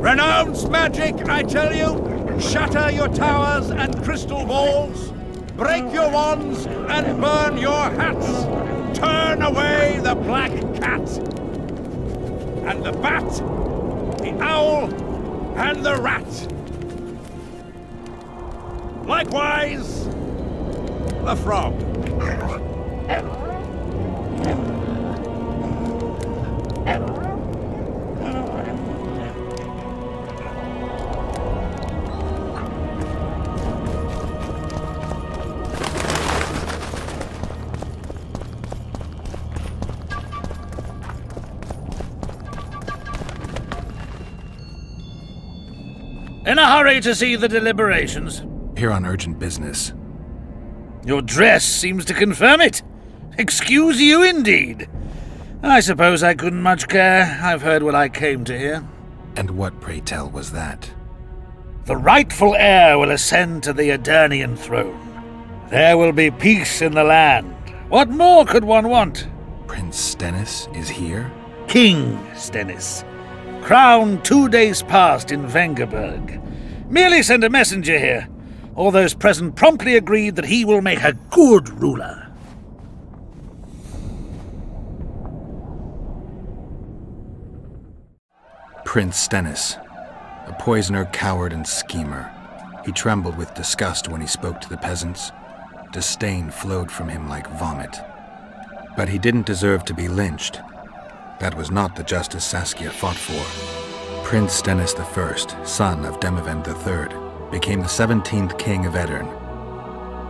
Renounce magic, I tell you! Shatter your towers and crystal balls! Break your wands and burn your hats! Turn away the black cat! And the bat, the owl, and the rat! Likewise, the frog. In a hurry to see the deliberations? Here on urgent business. Your dress seems to confirm it. Excuse you indeed. I suppose I couldn't much care. I've heard what I came to hear. And what, pray tell, was that? The rightful heir will ascend to the Aedirnian throne. There will be peace in the land. What more could one want? Prince Stennis is here? King Stennis. Crowned 2 days past in Vengerberg. Merely send a messenger here. All those present promptly agreed that he will make a good ruler. Prince Stennis, a poisoner, coward, and schemer. He trembled with disgust when he spoke to the peasants. Disdain flowed from him like vomit. But he didn't deserve to be lynched. That was not the justice Saskia fought for. Prince Stennis I, son of Demavend III, became the 17th king of Aedirn.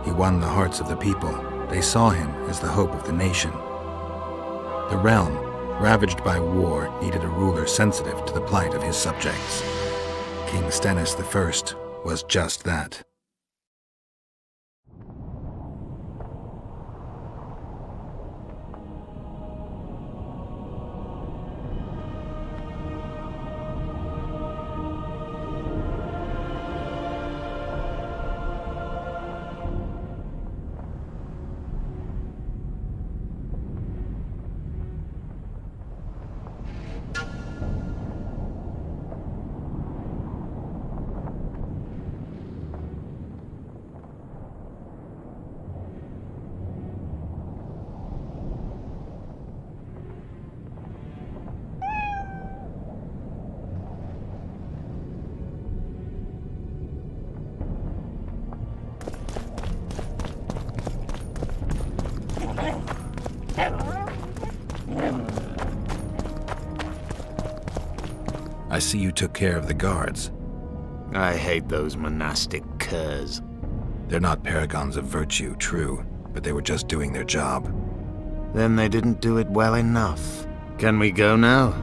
He won the hearts of the people. They saw him as the hope of the nation. The realm, ravaged by war, needed a ruler sensitive to the plight of his subjects. King Stennis I was just that. I see you took care of the guards. I hate those monastic curs. They're not paragons of virtue, true, but they were just doing their job. Then they didn't do it well enough. Can we go now?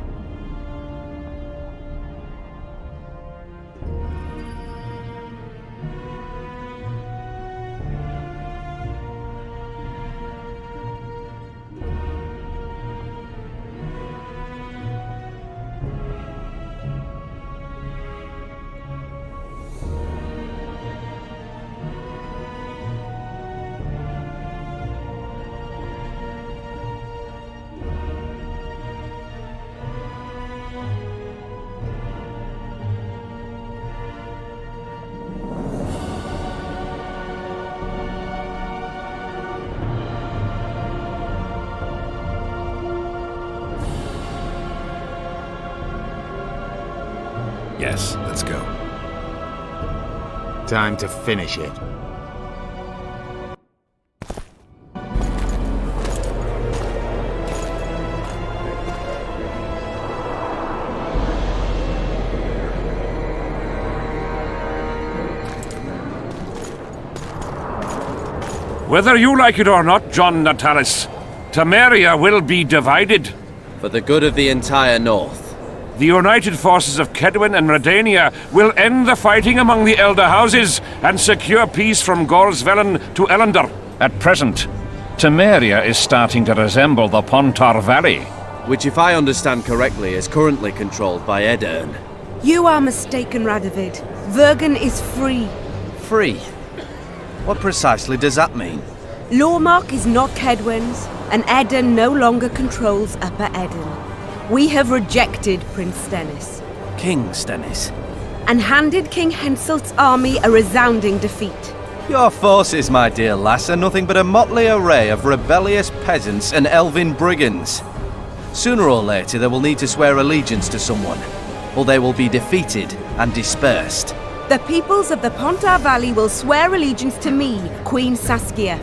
Yes, let's go. Time to finish it. Whether you like it or not, John Natalis, Temeria will be divided. For the good of the entire North. The united forces of Kaedwen and Redania will end the fighting among the Elder Houses and secure peace from Gorsvelen to Ellendar. At present, Temeria is starting to resemble the Pontar Valley. Which, if I understand correctly, is currently controlled by Aedirn. You are mistaken, Radovid. Vergen is free. Free? What precisely does that mean? Lormark is not Kaedwen's, and Aedirn no longer controls Upper Aedirn. We have rejected Prince Stennis. King Stennis. And handed King Henselt's army a resounding defeat. Your forces, my dear lass, are nothing but a motley array of rebellious peasants and elven brigands. Sooner or later, they will need to swear allegiance to someone, or they will be defeated and dispersed. The peoples of the Pontar Valley will swear allegiance to me, Queen Saskia.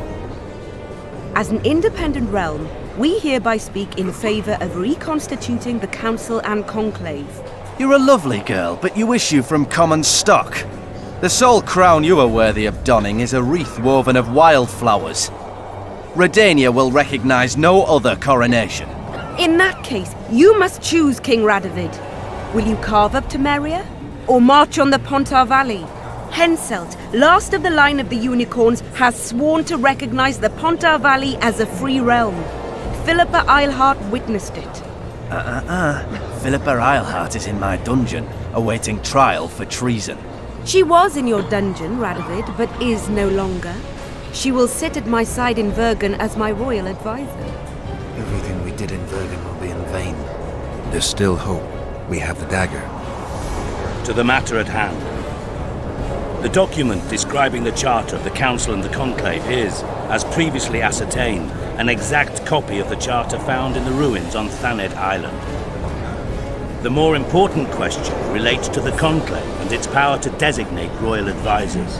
As an independent realm, we hereby speak in favor of reconstituting the Council and Conclave. You're a lovely girl, but you issue from common stock. The sole crown you are worthy of donning is a wreath woven of wildflowers. Redania will recognize no other coronation. In that case, you must choose, King Radovid. Will you carve up Temeria, or march on the Pontar Valley? Henselt, last of the line of the unicorns, has sworn to recognize the Pontar Valley as a free realm. Philippa Eilhart witnessed it. Philippa Eilhart is in my dungeon, awaiting trial for treason. She was in your dungeon, Radovid, but is no longer. She will sit at my side in Vergen as my royal advisor. Everything we did in Vergen will be in vain. There's still hope. We have the dagger. To the matter at hand. The document describing the charter of the Council and the Conclave is, as previously ascertained, an exact copy of the charter found in the ruins on Thanet Island. The more important question relates to the Conclave and its power to designate royal advisors.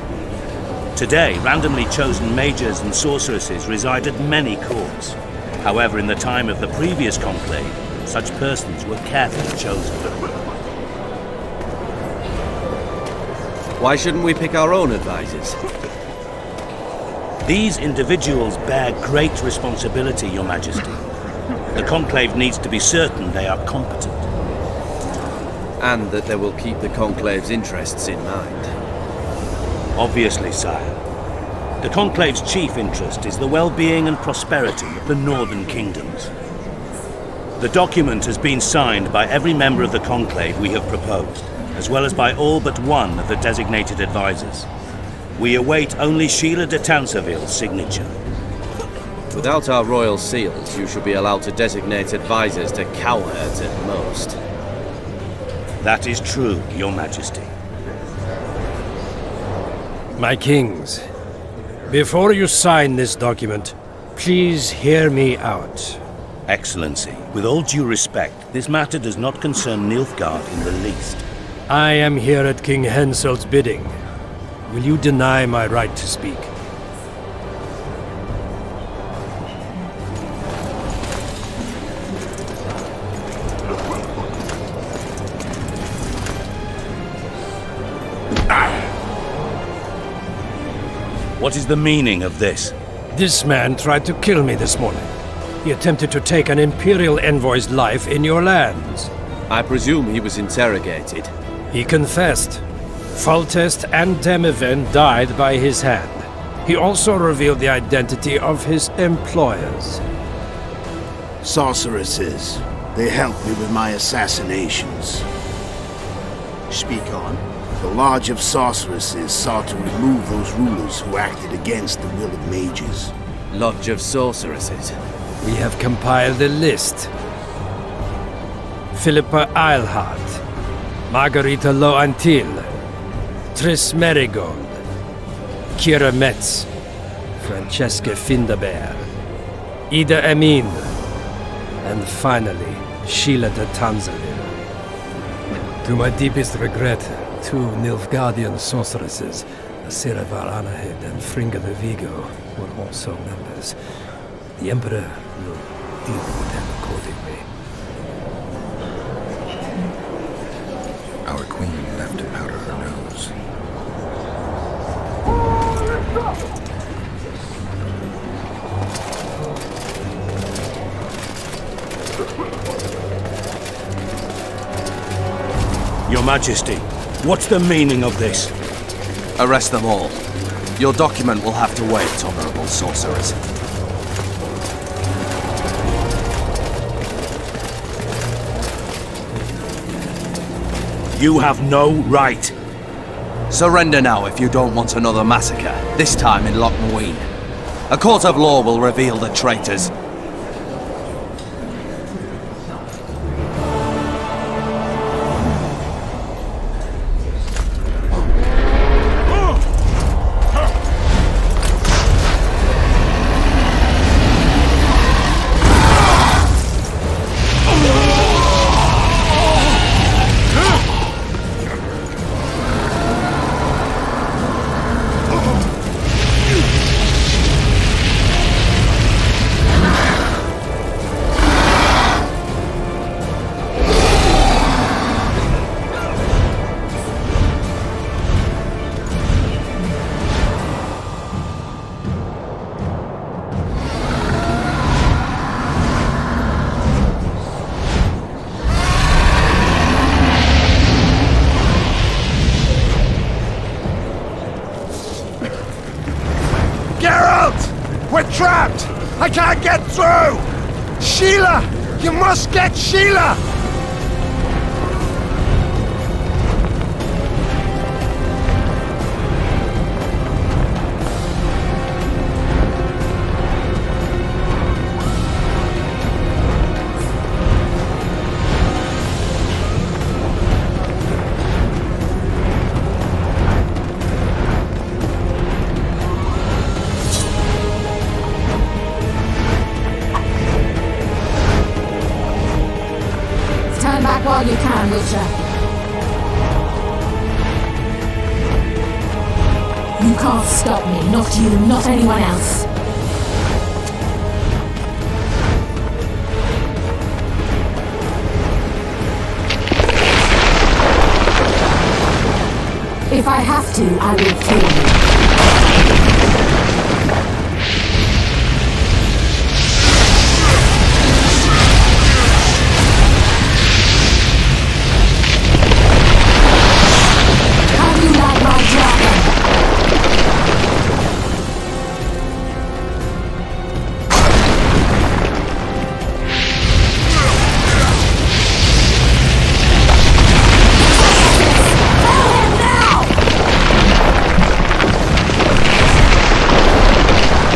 Today, randomly chosen mages and sorceresses reside at many courts. However, in the time of the previous Conclave, such persons were carefully chosen. Why shouldn't we pick our own advisors? These individuals bear great responsibility, Your Majesty. The Conclave needs to be certain they are competent. And that they will keep the Conclave's interests in mind. Obviously, sire. The Conclave's chief interest is the well-being and prosperity of the northern kingdoms. The document has been signed by every member of the Conclave we have proposed, as well as by all but one of the designated advisors. We await only Sheila de Tanseville's signature. Without our royal seals, you should be allowed to designate advisors to cowherds at most. That is true, Your Majesty. My kings, before you sign this document, please hear me out. Excellency, with all due respect, this matter does not concern Nilfgaard in the least. I am here at King Henselt's bidding. Will you deny my right to speak? What is the meaning of this? This man tried to kill me this morning. He attempted to take an Imperial envoy's life in your lands. I presume he was interrogated. He confessed. Foltest and Demiven died by his hand. He also revealed the identity of his employers. Sorceresses. They helped me with my assassinations. Speak on. The Lodge of Sorceresses sought to remove those rulers who acted against the will of mages. Lodge of Sorceresses. We have compiled a list. Philippa Eilhart, Margarita Loantil, Triss Merigold, Kira Metz, Francesca Findabair, Ida Emin, and finally, Sheila de Tanseville. To my deepest regret, two Nilfgaardian sorceresses, Asira Varanahed and Fringa de Vigo, were also members. The Emperor will deal with them accordingly. Our queen left to powder her nose. Your Majesty, what's the meaning of this? Arrest them all. Your document will have to wait, honorable sorcerers. You have no right. Surrender now if you don't want another massacre, this time in Loch Muine. A court of law will reveal the traitors. I can't get through! Sheila! You must get Sheila! Turn back while you can, Witcher. You can't stop me, not you, not anyone else. If I have to, I will kill you. How do you like my dragon?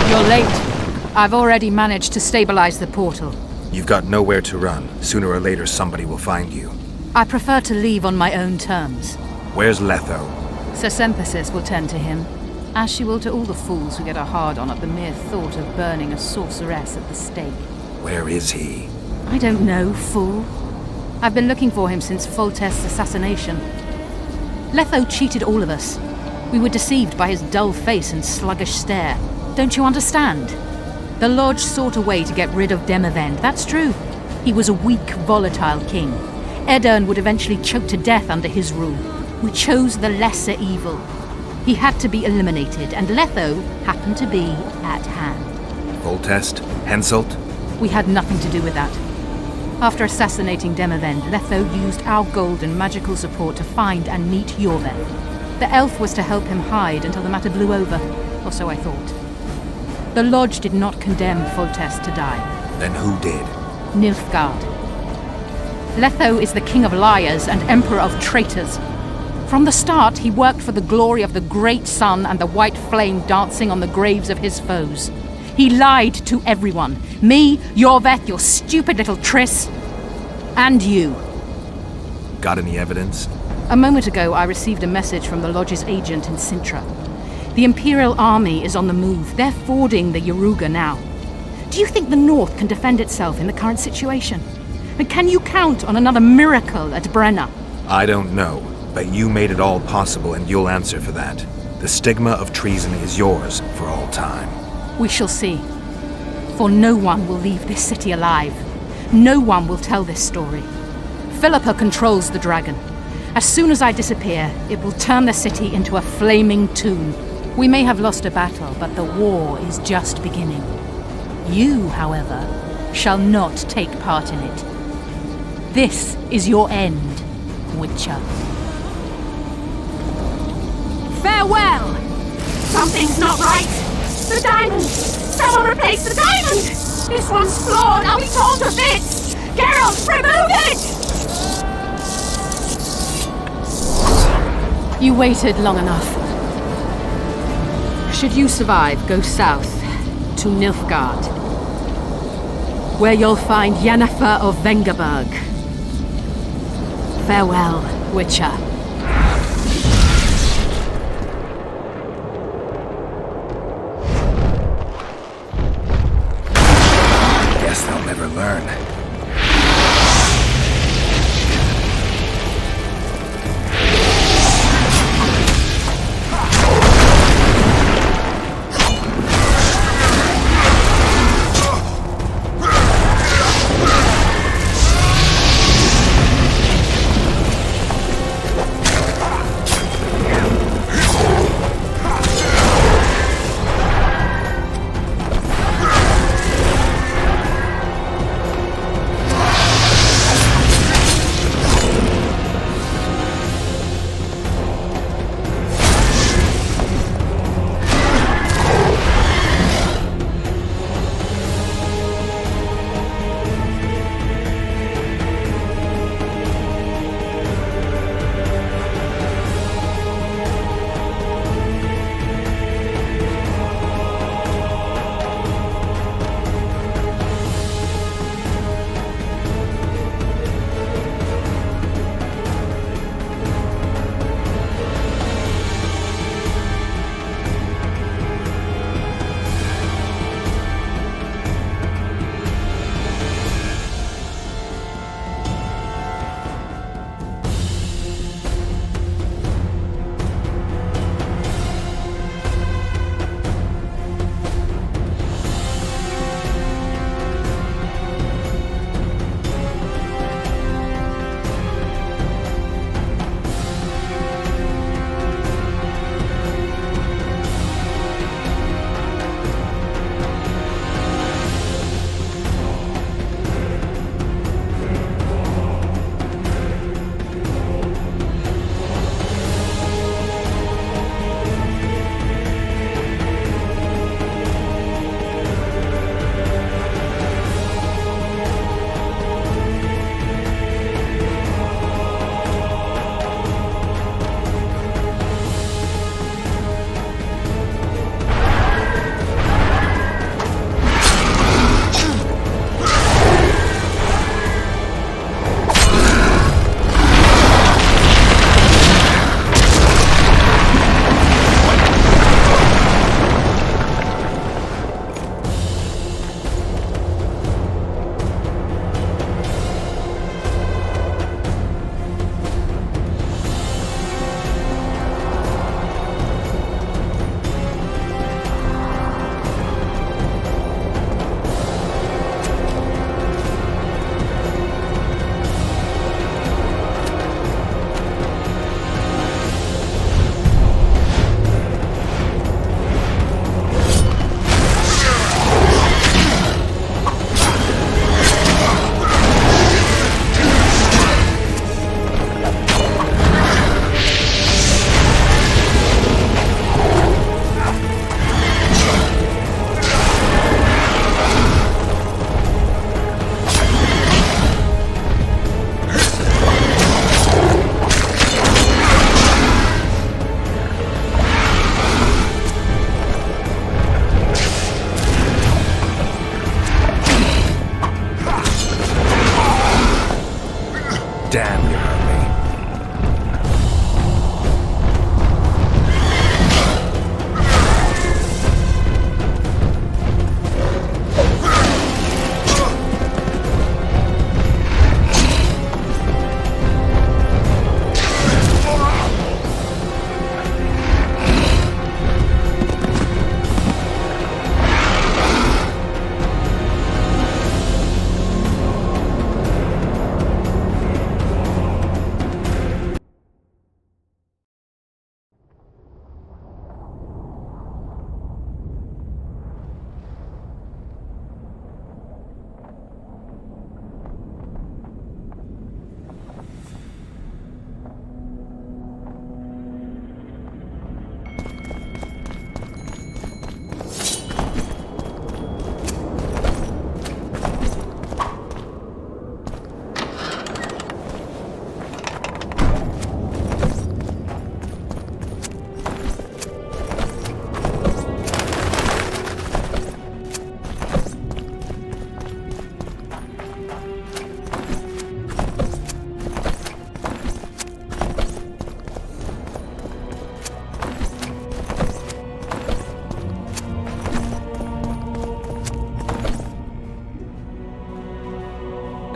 You're late. I've already managed to stabilize the portal. You've got nowhere to run. Sooner or later, somebody will find you. I prefer to leave on my own terms. Where's Letho? Sir Sympathis will tend to him, as she will to all the fools who get a hard-on at the mere thought of burning a sorceress at the stake. Where is he? I don't know, fool. I've been looking for him since Foltest's assassination. Letho cheated all of us. We were deceived by his dull face and sluggish stare. Don't you understand? The Lodge sought a way to get rid of Demavend, that's true. He was a weak, volatile king. Edirn would eventually choke to death under his rule. We chose the lesser evil. He had to be eliminated, and Letho happened to be at hand. Foltest? Henselt? We had nothing to do with that. After assassinating Demavend, Letho used our gold and magical support to find and meet Yorveth. The elf was to help him hide until the matter blew over, or so I thought. The Lodge did not condemn Foltest to die. Then who did? Nilfgaard. Letho is the king of liars and emperor of traitors. From the start, he worked for the glory of the great sun and the white flame dancing on the graves of his foes. He lied to everyone. Me, Yorveth, your stupid little Triss, and you. Got any evidence? A moment ago, I received a message from the Lodge's agent in Sintra. The Imperial Army is on the move. They're fording the Yaruga now. Do you think the North can defend itself in the current situation? And can you count on another miracle at Brenna? I don't know, but you made it all possible and you'll answer for that. The stigma of treason is yours for all time. We shall see. For no one will leave this city alive. No one will tell this story. Philippa controls the dragon. As soon as I disappear, it will turn the city into a flaming tomb. We may have lost a battle, but the war is just beginning. You, however, shall not take part in it. This is your end, Witcher. Farewell! Something's not right! The diamond! Someone replace the diamond! This one's flawed! I'll be torn to bits! Geralt, remove it! You waited long enough. Should you survive, go south to Nilfgaard, where you'll find Yennefer of Vengerberg. Farewell, Witcher. Guess they'll never learn.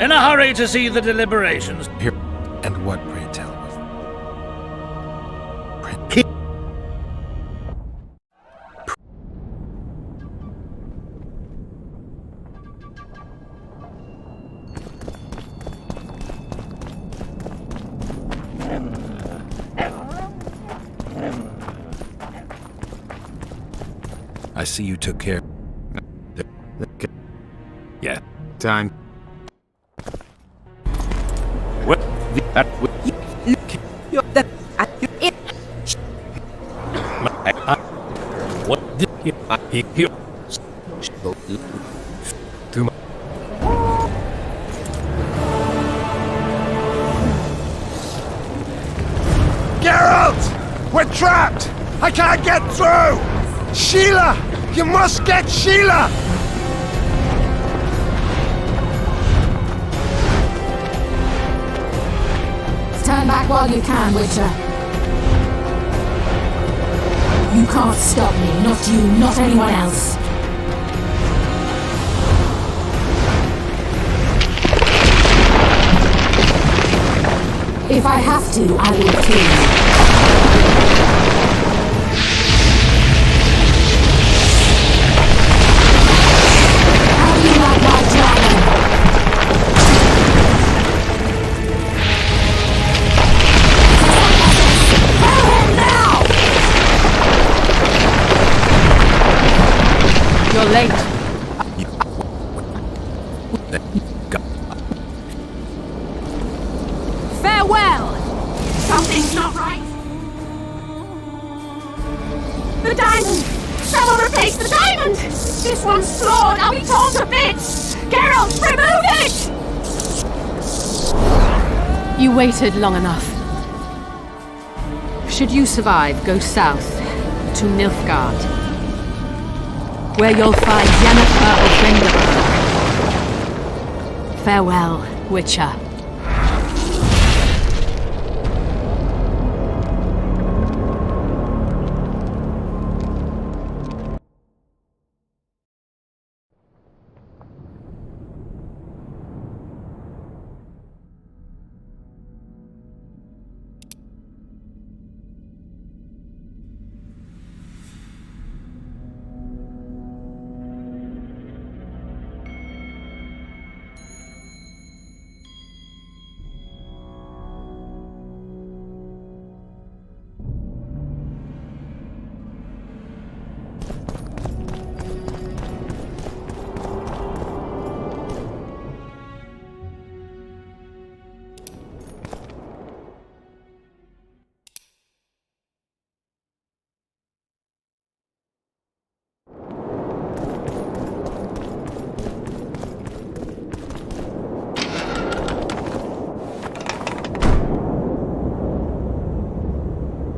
In a hurry to see the deliberations. Here. And what, pray tell? I see you took care. Yeah. Time. What? That What did he Geralt! We're trapped! I can't get through! Sheila! You must get Sheila! Stand back while you can, Witcher. You can't stop me, not you, not anyone else. If I have to, I will kill you. How do you like my dragon? Kill him now! You're late. Farewell! Something's not right. The diamond! Someone replace the diamond! This one's flawed! I'll be torn to bits! Geralt, remove it! You waited long enough. Should you survive, go south to Nilfgaard, where you'll find Yennefer of Vengerberg. Farewell, Witcher.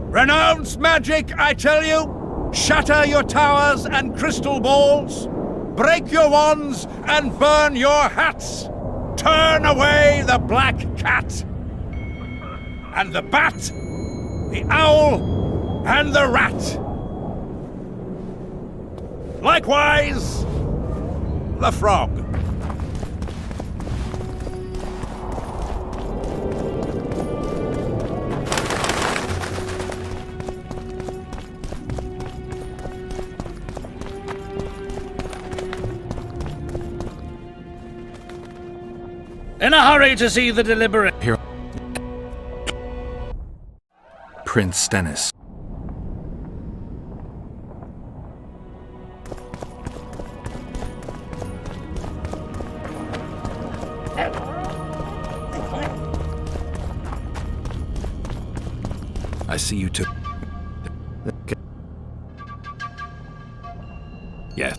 Renounce magic, I tell you! Shatter your towers and crystal balls! Break your wands and burn your hats! Turn away the black cat! And the bat, the owl, and the rat! Likewise, the frog. In a hurry to see the deliberate. Here. Prince Stennis. I see you took. Yes.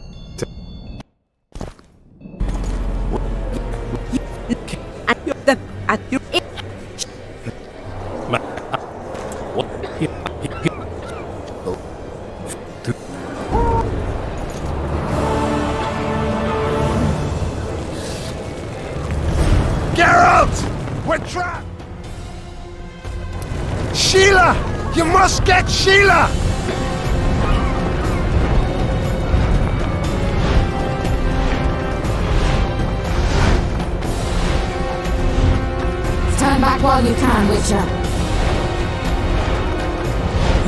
Geralt! We're trapped! Sheila! You must get Sheila! back while you can, Witcher.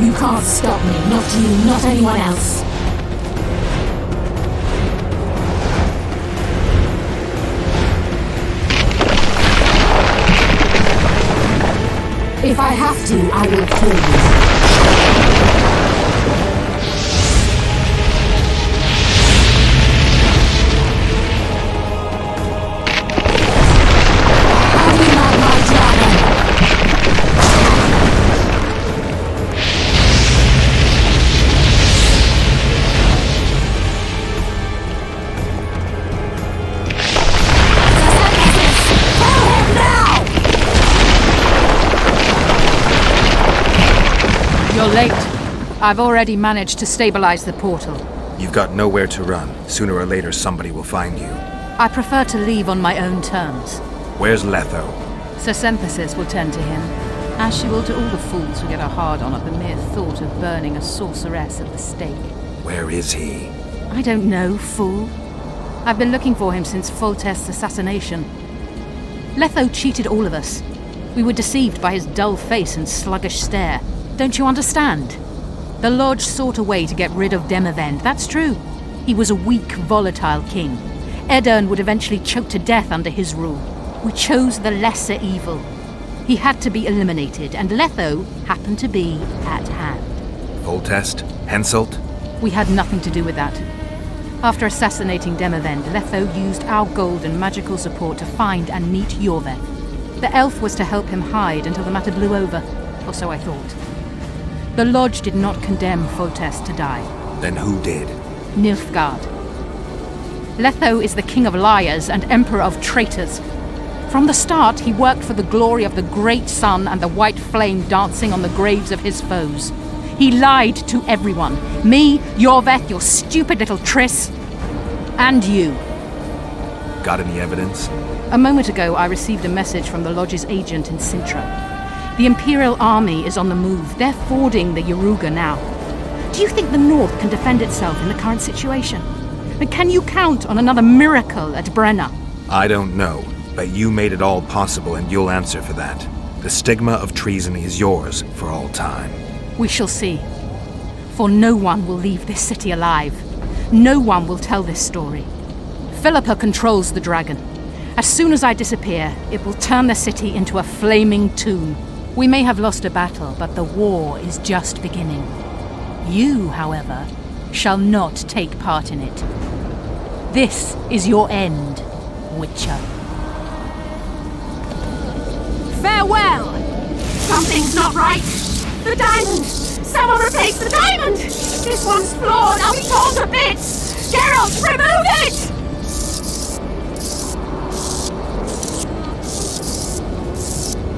You can't stop me, not you, not anyone else. If I have to, I will kill you. You're late. I've already managed to stabilize the portal. You've got nowhere to run. Sooner or later, somebody will find you. I prefer to leave on my own terms. Where's Letho? Sir Synthesis will tend to him, as she will to all the fools who get a hard-on at the mere thought of burning a sorceress at the stake. Where is he? I don't know, fool. I've been looking for him since Foltest's assassination. Letho cheated all of us. We were deceived by his dull face and sluggish stare. Don't you understand? The Lodge sought a way to get rid of Demavend, that's true. He was a weak, volatile king. Aedirn would eventually choke to death under his rule. We chose the lesser evil. He had to be eliminated, and Letho happened to be at hand. Foltest? Henselt? We had nothing to do with that. After assassinating Demavend, Letho used our gold and magical support to find and meet Yorveth. The elf was to help him hide until the matter blew over, or so I thought. The Lodge did not condemn Foltest to die. Then who did? Nilfgaard. Letho is the king of liars and emperor of traitors. From the start, he worked for the glory of the great sun and the white flame dancing on the graves of his foes. He lied to everyone. Me, Yorveth, your stupid little Triss, and you. Got any evidence? A moment ago, I received a message from the Lodge's agent in Sintra. The Imperial Army is on the move. They're fording the Yaruga now. Do you think the North can defend itself in the current situation? And can you count on another miracle at Brenna? I don't know, but you made it all possible and you'll answer for that. The stigma of treason is yours for all time. We shall see. For no one will leave this city alive. No one will tell this story. Philippa controls the dragon. As soon as I disappear, it will turn the city into a flaming tomb. We may have lost a battle, but the war is just beginning. You, however, shall not take part in it. This is your end, Witcher. Farewell! Something's not right! The diamond! Someone replace the diamond! This one's flawed! I'll be torn to bits! Geralt, remove it!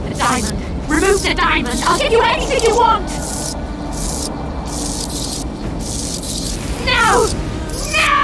The diamond! Remove the diamond! I'll give you anything you want! No! No!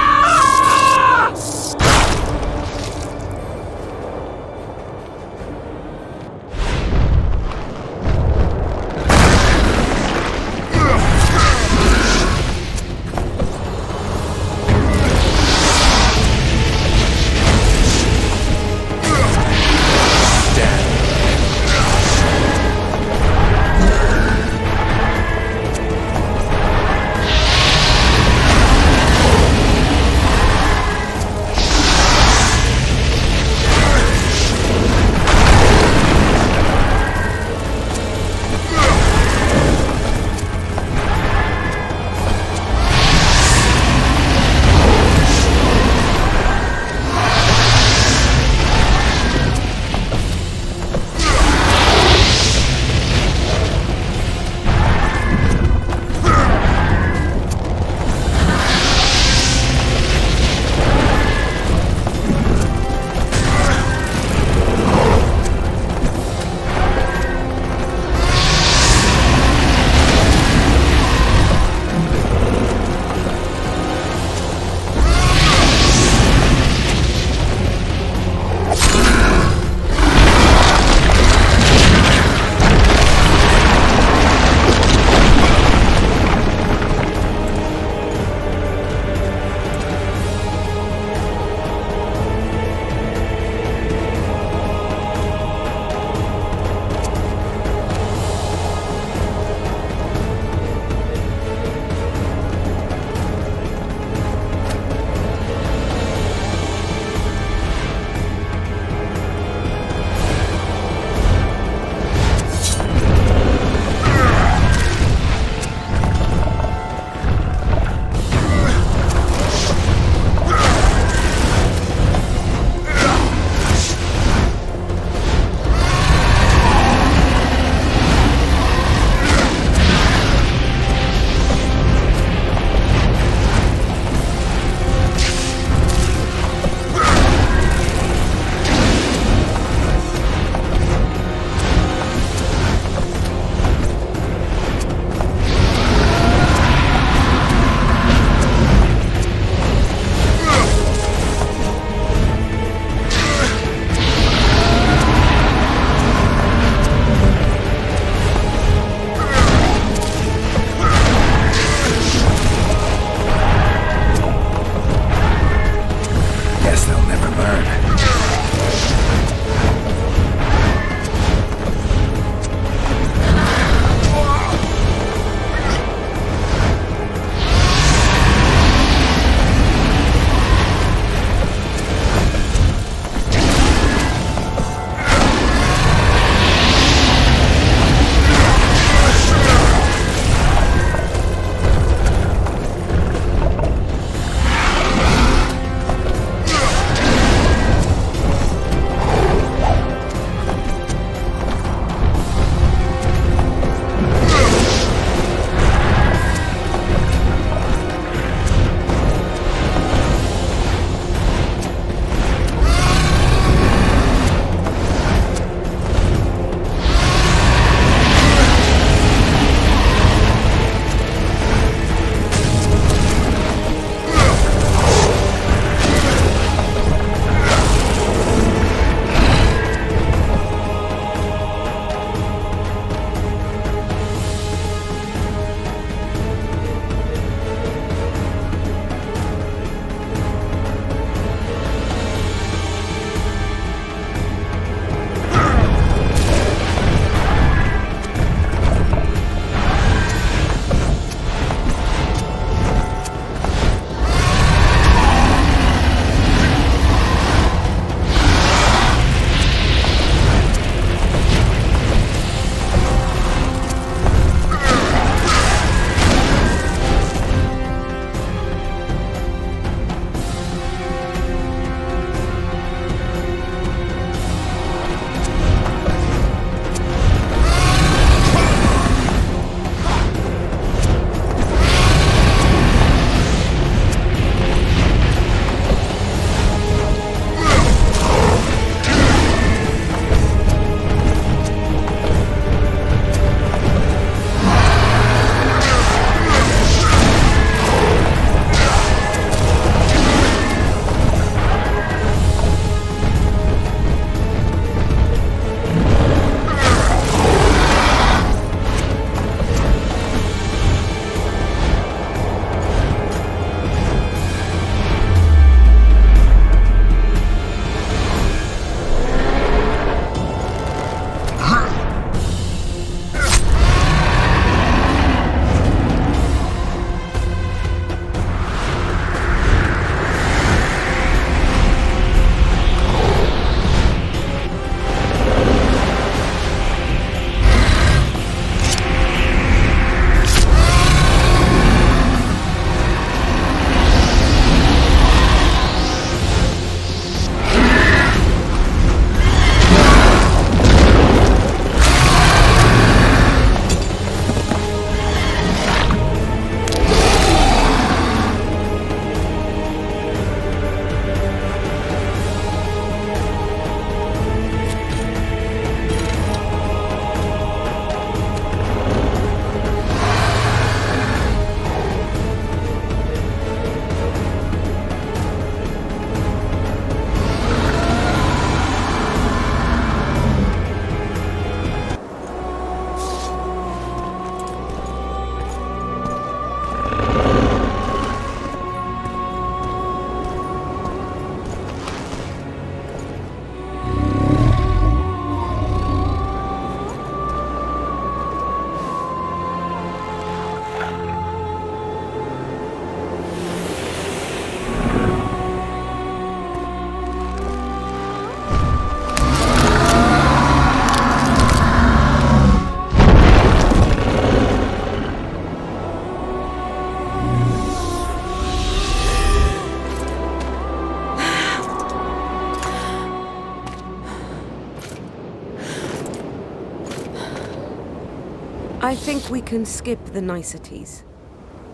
I think we can skip the niceties.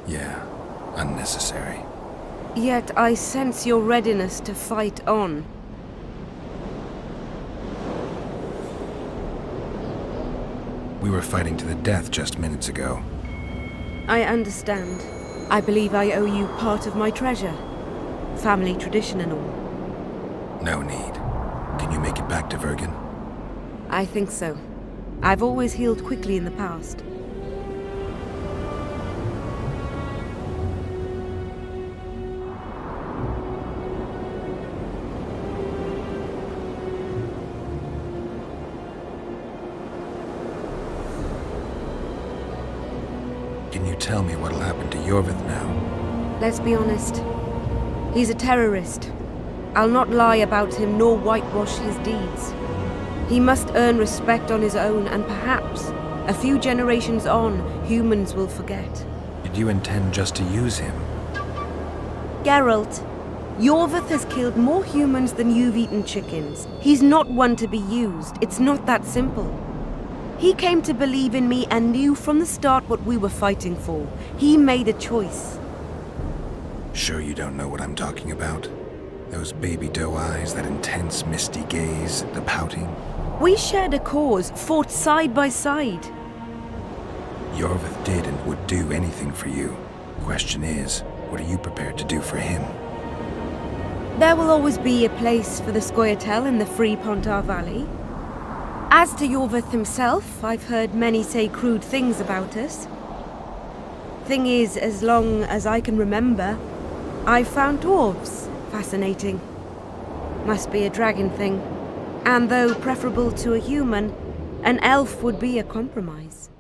Yeah, unnecessary. Yet I sense your readiness to fight on. We were fighting to the death just minutes ago. I understand. I believe I owe you part of my treasure. Family tradition and all. No need. Can you make it back to Vergen? I think so. I've always healed quickly in the past. Can you tell me what'll happen to Yorvith now? Let's be honest. He's a terrorist. I'll not lie about him nor whitewash his deeds. He must earn respect on his own, and perhaps, a few generations on, humans will forget. Did you intend just to use him? Geralt, Yorvith has killed more humans than you've eaten chickens. He's not one to be used. It's not that simple. He came to believe in me and knew from the start what we were fighting for. He made a choice. Sure you don't know what I'm talking about? Those baby doe eyes, that intense misty gaze, the pouting. We shared a cause, fought side by side. Yorvith did and would do anything for you. Question is, what are you prepared to do for him? There will always be a place for the Scoia'tael in the free Pontar Valley. As to Yorvith himself, I've heard many say crude things about us. Thing is, as long as I can remember, I've found dwarves fascinating. Must be a dragon thing. And though preferable to a human, an elf would be a compromise.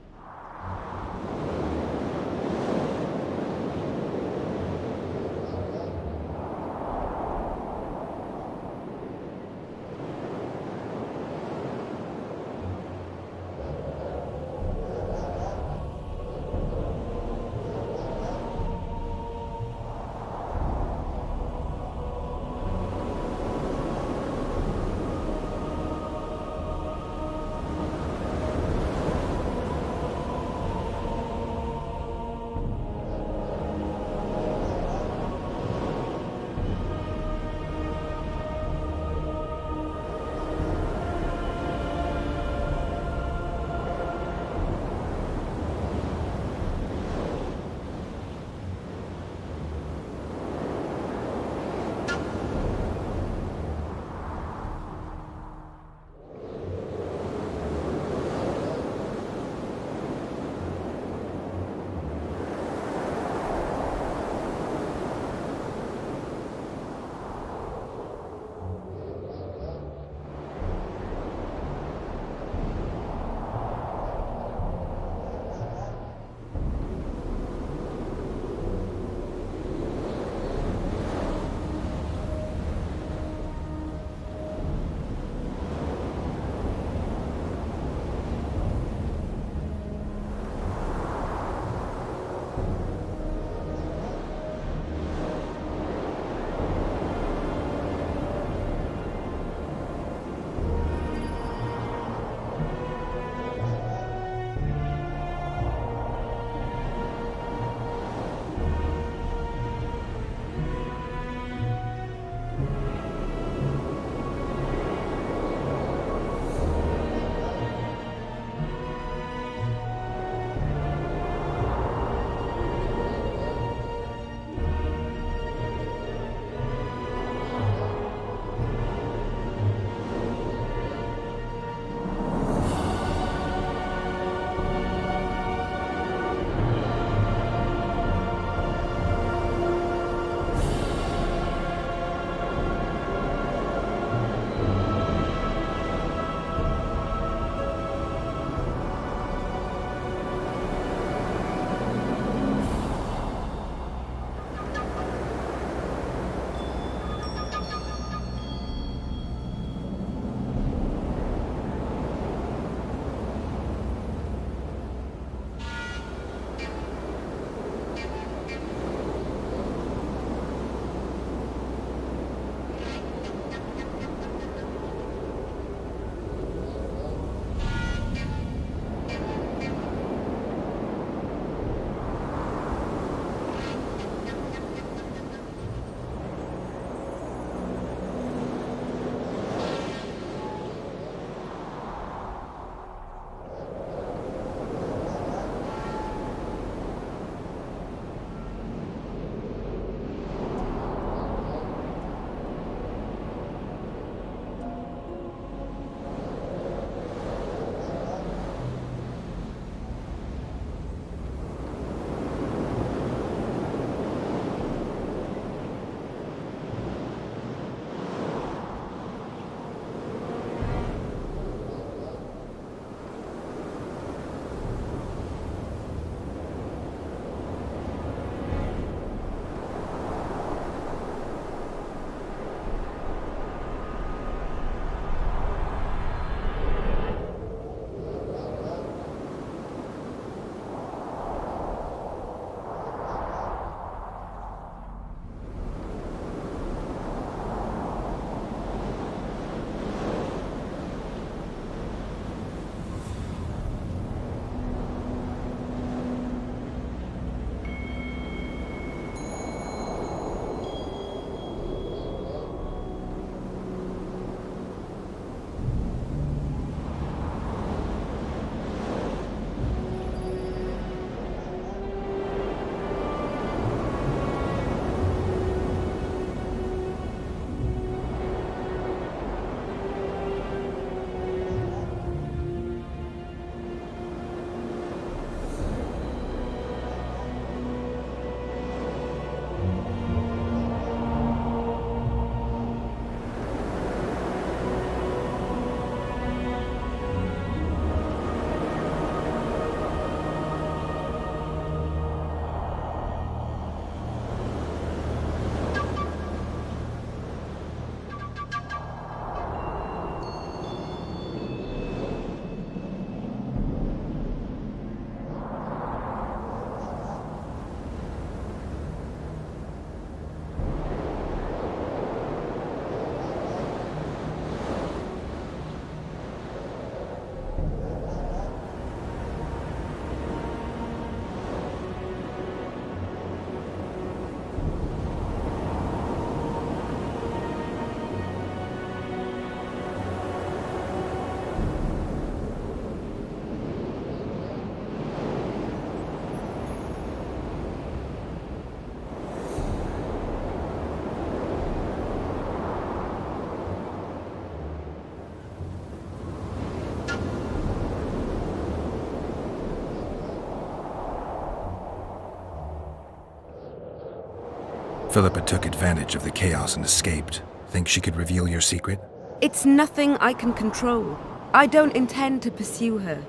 Philippa took advantage of the chaos and escaped. Think she could reveal your secret? It's nothing I can control. I don't intend to pursue her.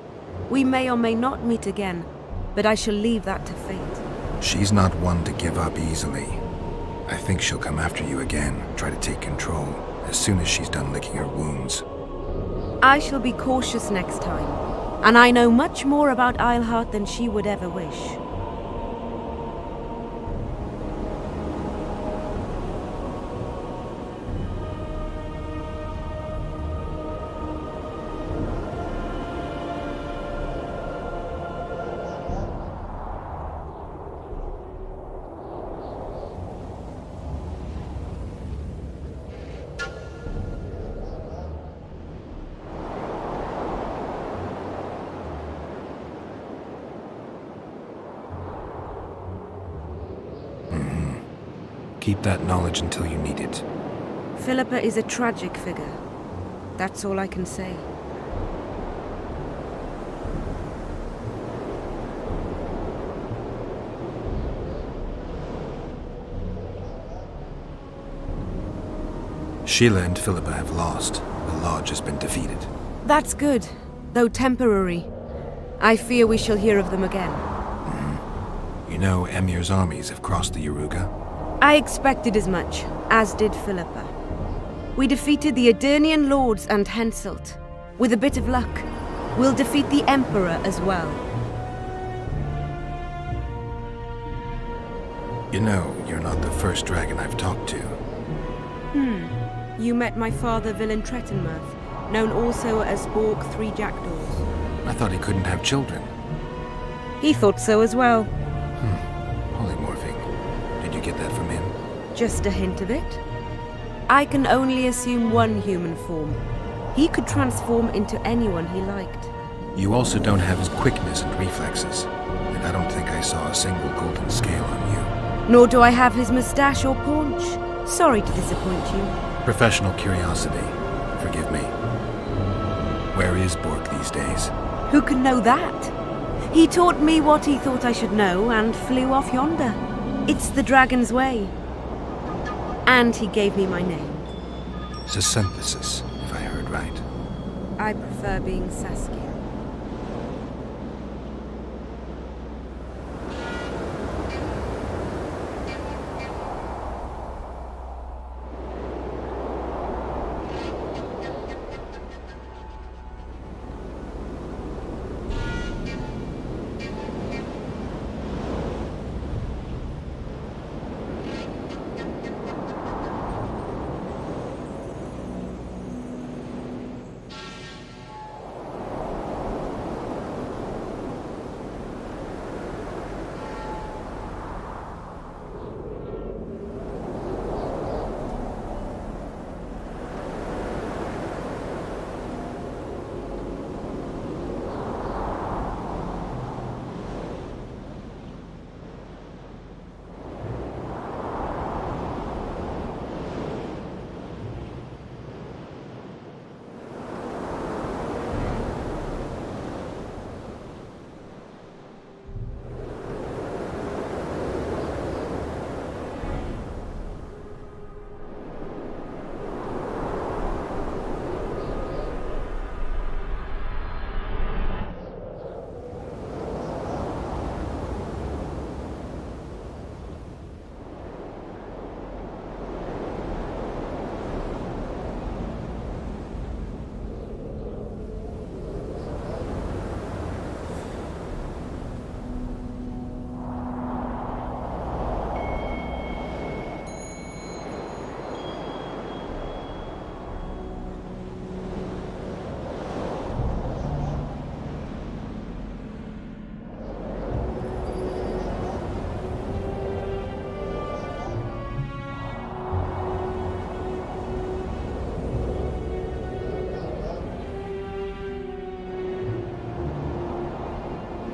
We may or may not meet again, but I shall leave that to fate. She's not one to give up easily. I think she'll come after you again, try to take control, as soon as she's done licking her wounds. I shall be cautious next time, and I know much more about Eilhart than she would ever wish. Keep that knowledge until you need it. Philippa is a tragic figure. That's all I can say. Sheila and Philippa have lost. The Lodge has been defeated. That's good, though temporary. I fear we shall hear of them again. You know, Emir's armies have crossed the Yaruga. I expected as much, as did Philippa. We defeated the Edirnian lords and Henselt. With a bit of luck, we'll defeat the Emperor as well. You know, you're not the first dragon I've talked to. You met my father, Villain Trettenmirth, known also as Borg Three Jackdaws. I thought he couldn't have children. He thought so as well. Polymorphing. Did you get that from him? Just a hint of it. I can only assume one human form. He could transform into anyone he liked. You also don't have his quickness and reflexes, and I don't think I saw a single golden scale on you. Nor do I have his mustache or paunch. Sorry to disappoint you. Professional curiosity. Forgive me. Where is Borg these days? Who can know that? He taught me what he thought I should know and flew off yonder. It's the dragon's way. And he gave me my name. Synthesis, if I heard right. I prefer being Saskia.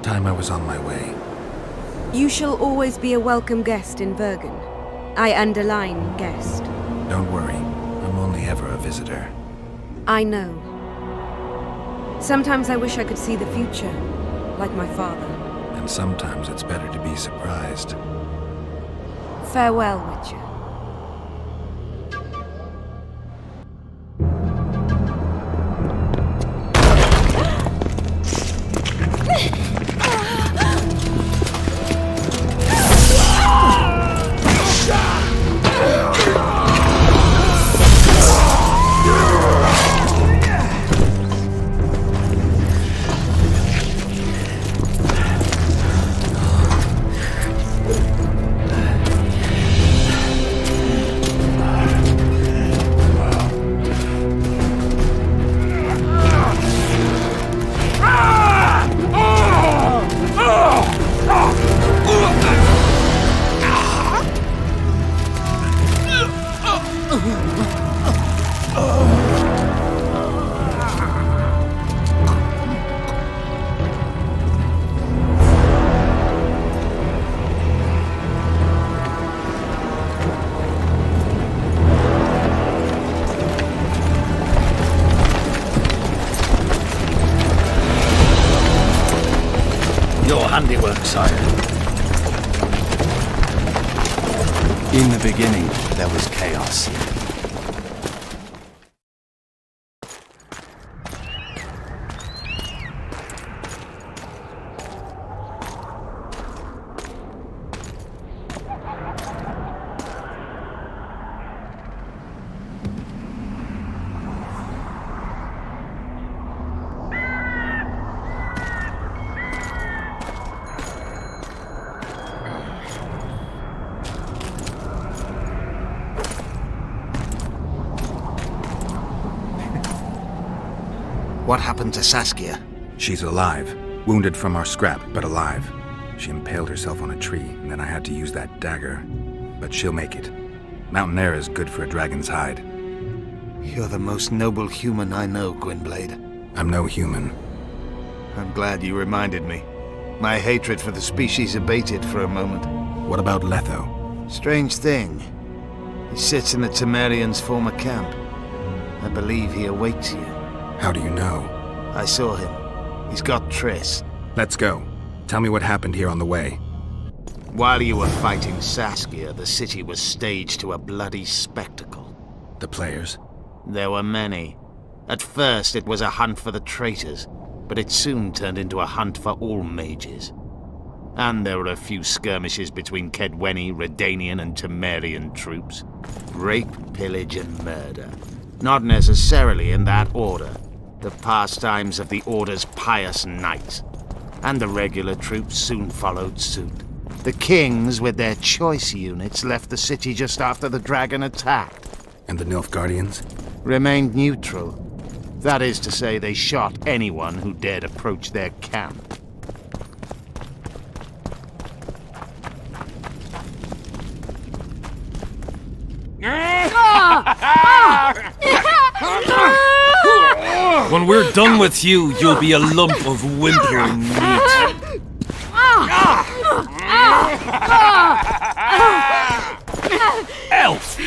Time I was on my way. You shall always be a welcome guest in Bergen. I underline guest. Don't worry, I'm only ever a visitor. I know. Sometimes I wish I could see the future, like my father. And sometimes it's better to be surprised. Farewell, Witcher. Your handiwork, sire. In the beginning, there was chaos. What happened to Saskia? She's alive. Wounded from our scrap, but alive. She impaled herself on a tree, and then I had to use that dagger. But she'll make it. Mountain air is good for a dragon's hide. You're the most noble human I know, Gwynblade. I'm no human. I'm glad you reminded me. My hatred for the species abated for a moment. What about Letho? Strange thing. He sits in the Temerians' former camp. I believe he awaits you. How do you know? I saw him. He's got Triss. Let's go. Tell me what happened here on the way. While you were fighting Saskia, the city was staged to a bloody spectacle. The players? There were many. At first, it was a hunt for the traitors, but it soon turned into a hunt for all mages. And there were a few skirmishes between Kaedweni, Redanian, and Temerian troops. Rape, pillage, and murder. Not necessarily in that order. The pastimes of the Order's pious knights. And the regular troops soon followed suit. The kings, with their choice units, left the city just after the dragon attacked. And the Nilfgaardians? Remained neutral. That is to say, they shot anyone who dared approach their camp. When we're done with you, you'll be a lump of whimpering meat. Elf!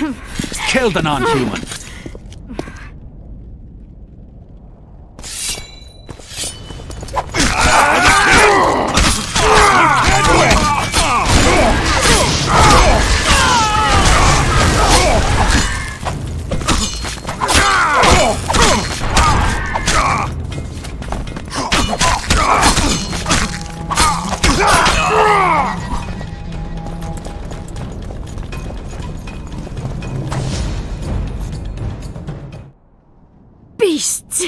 Kill the non-human! Beasts!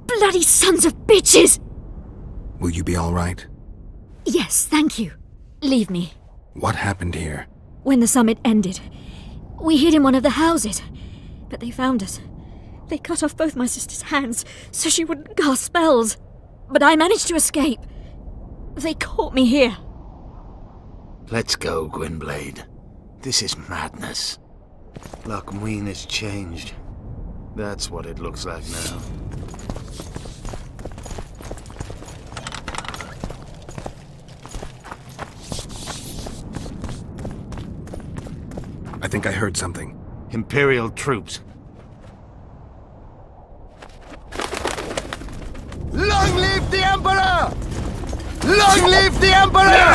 Bloody sons of bitches! Will you be all right? Yes, thank you. Leave me. What happened here? When the summit ended, we hid in one of the houses, but they found us. They cut off both my sister's hands so she wouldn't cast spells. But I managed to escape. They caught me here. Let's go, Gwynblade. This is madness. Loch Muin has changed. That's what it looks like now. I think I heard something. Imperial troops. Long live the Emperor! Long live the Emperor!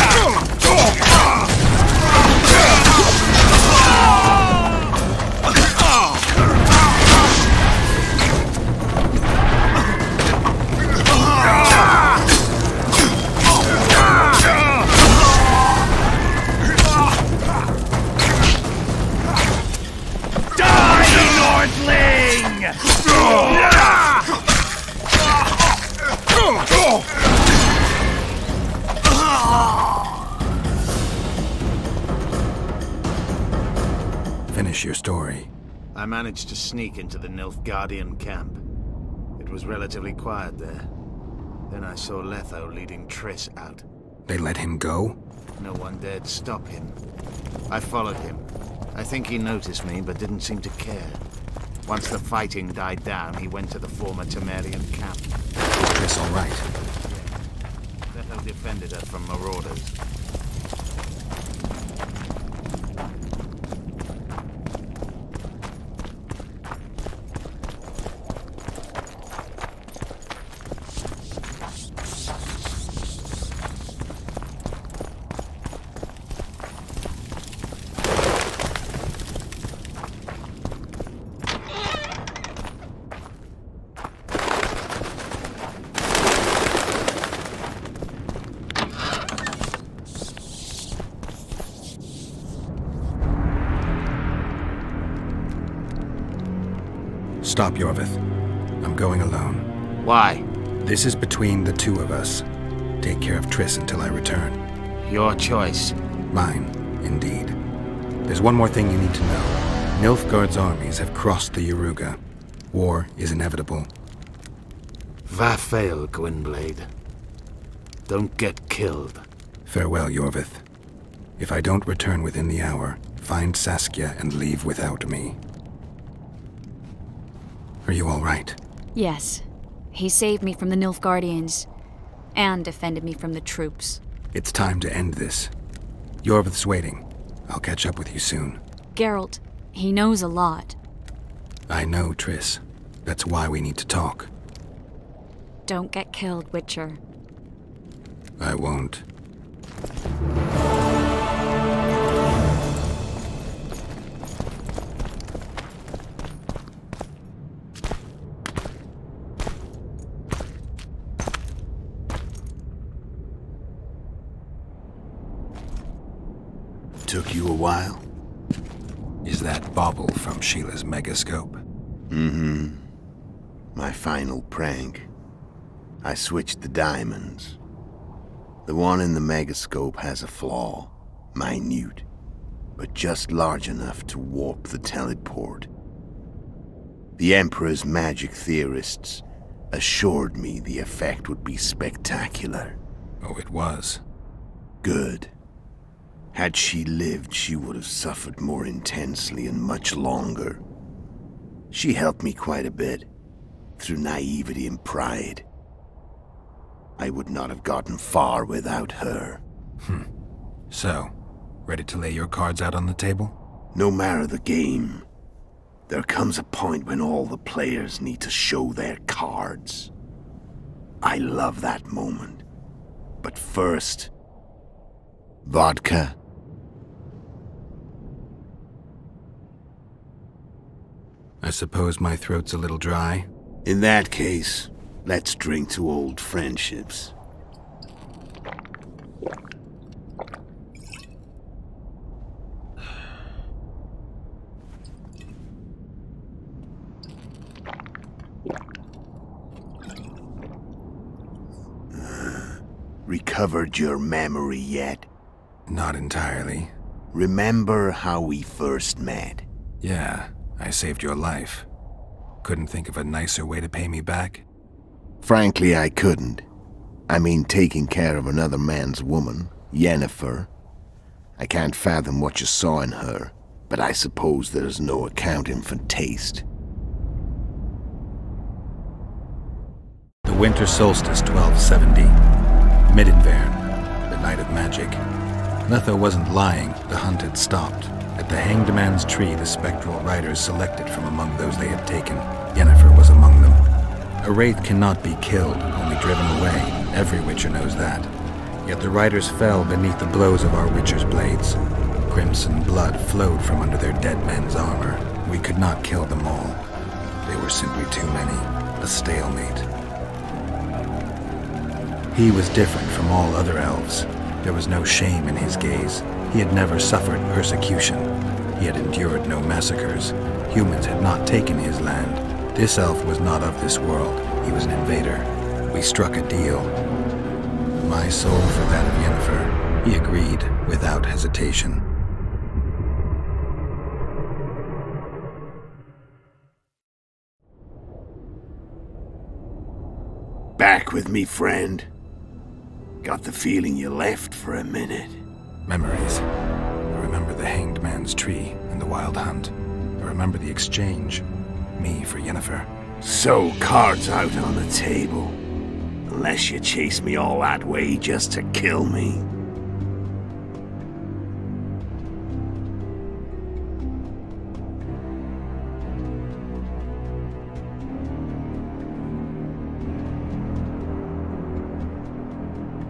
finish your story. I managed to sneak into the Nilfgaardian camp. It was relatively quiet there. Then I saw Letho leading Triss out. They let him go? No one dared stop him. I followed him. I think he noticed me, but didn't seem to care. Once the fighting died down, he went to the former Temerian camp. Is Triss all right? Letho defended her from marauders. Stop, Yorvith. I'm going alone. Why? This is between the two of us. Take care of Triss until I return. Your choice. Mine, indeed. There's one more thing you need to know. Nilfgaard's armies have crossed the Yaruga. War is inevitable. Vafail, Gwynblade. Don't get killed. Farewell, Yorvith. If I don't return within the hour, find Saskia and leave without me. Are you all right? Yes. He saved me from the Nilfgaardians, and defended me from the troops. It's time to end this. Yorvith's waiting. I'll catch up with you soon. Geralt, he knows a lot. I know, Triss. That's why we need to talk. Don't get killed, Witcher. I won't. Took you a while? Is that bauble from Sheila's megascope? Mm-hmm. My final prank. I switched the diamonds. The one in the megascope has a flaw. Minute. But just large enough to warp the teleport. The Emperor's magic theorists assured me the effect would be spectacular. Oh, it was. Good. Had she lived, she would have suffered more intensely and much longer. She helped me quite a bit, through naivety and pride. I would not have gotten far without her. So, ready to lay your cards out on the table? No matter the game, there comes a point when all the players need to show their cards. I love that moment. But first, vodka. I suppose my throat's a little dry. In that case, let's drink to old friendships. Recovered your memory yet? Not entirely. Remember how we first met? Yeah, I saved your life. Couldn't think of a nicer way to pay me back? Frankly, I couldn't. I mean, taking care of another man's woman, Yennefer. I can't fathom what you saw in her, but I suppose there's no accounting for taste. The winter solstice 1270. Midinvern, the night of magic. Letho wasn't lying, the hunt had stopped. At the Hanged Man's Tree, the spectral riders selected from among those they had taken. Yennefer was among them. A wraith cannot be killed, only driven away. Every Witcher knows that. Yet the riders fell beneath the blows of our Witcher's blades. Crimson blood flowed from under their dead men's armor. We could not kill them all. They were simply too many. A stalemate. He was different from all other elves. There was no shame in his gaze. He had never suffered persecution. He had endured no massacres. Humans had not taken his land. This elf was not of this world. He was an invader. We struck a deal. My soul for that of Yennefer. He agreed without hesitation. back with me, friend? Got the feeling you left for a minute. Memories. I remember the Hanged Man's Tree and the Wild Hunt. I remember the exchange. Me for Yennefer. So, cards out on the table. Unless you chase me all that way just to kill me.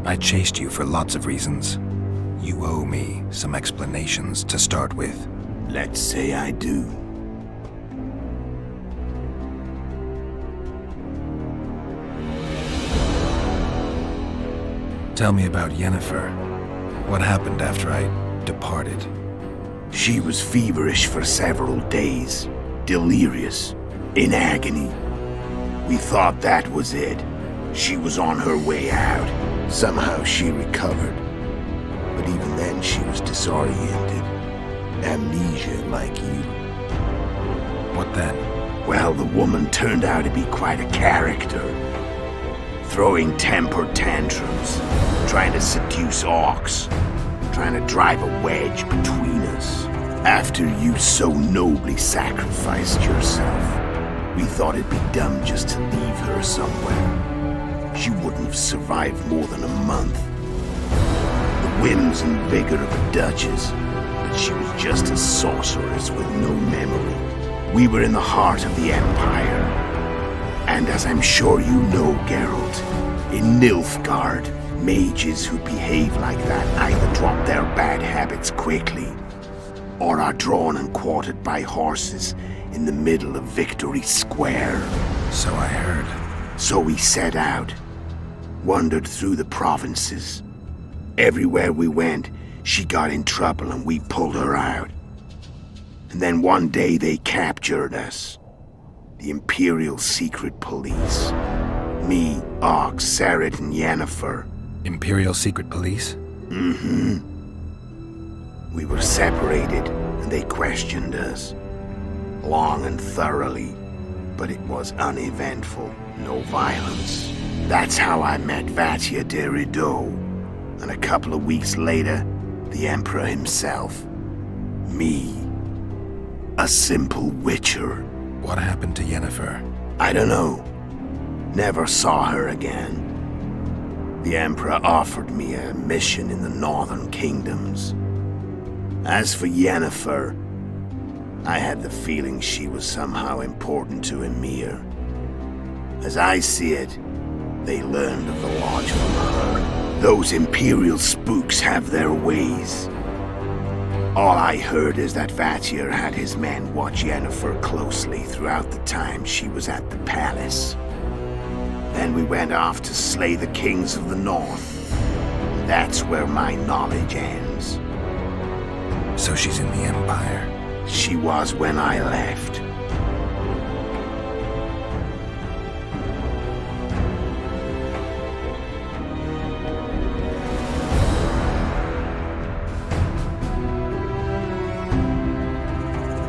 I chased you for lots of reasons. You owe me some explanations to start with. Let's say I do. Tell me about Yennefer. What happened after I departed? She was feverish for several days, delirious, in agony. We thought that was it. She was on her way out. Somehow she recovered. But even then she was disoriented. Amnesia like you. What then? Well, the woman turned out to be quite a character. Throwing temper tantrums, trying to seduce orcs, trying to drive a wedge between us. After you so nobly sacrificed yourself, we thought it'd be dumb just to leave her somewhere. She wouldn't have survived more than a month. The whims and vigor of a duchess, but she was just a sorceress with no memory. We were in the heart of the Empire. And as I'm sure you know, Geralt, in Nilfgaard, mages who behave like that either drop their bad habits quickly, or are drawn and quartered by horses in the middle of Victory Square. So I heard. So we set out, wandered through the provinces. Everywhere we went, she got in trouble and we pulled her out. And then one day they captured us. The Imperial Secret Police. Me, Ox, Sareth, and Yennefer. Imperial Secret Police? Mm-hmm. We were separated, and they questioned us. Long and thoroughly, but it was uneventful. No violence. That's how I met Vatia de Rideau. And a couple of weeks later, the Emperor himself. Me. A simple witcher. What happened to Yennefer? I don't know. Never saw her again. The Emperor offered me a mission in the northern kingdoms. As for Yennefer, I had the feeling she was somehow important to Emir. As I see it, they learned of the Lodge from her. Those Imperial spooks have their ways. All I heard is that Vatir had his men watch Yennefer closely throughout the time she was at the palace. Then we went off to slay the kings of the north. That's where my knowledge ends. So she's in the Empire? She was when I left.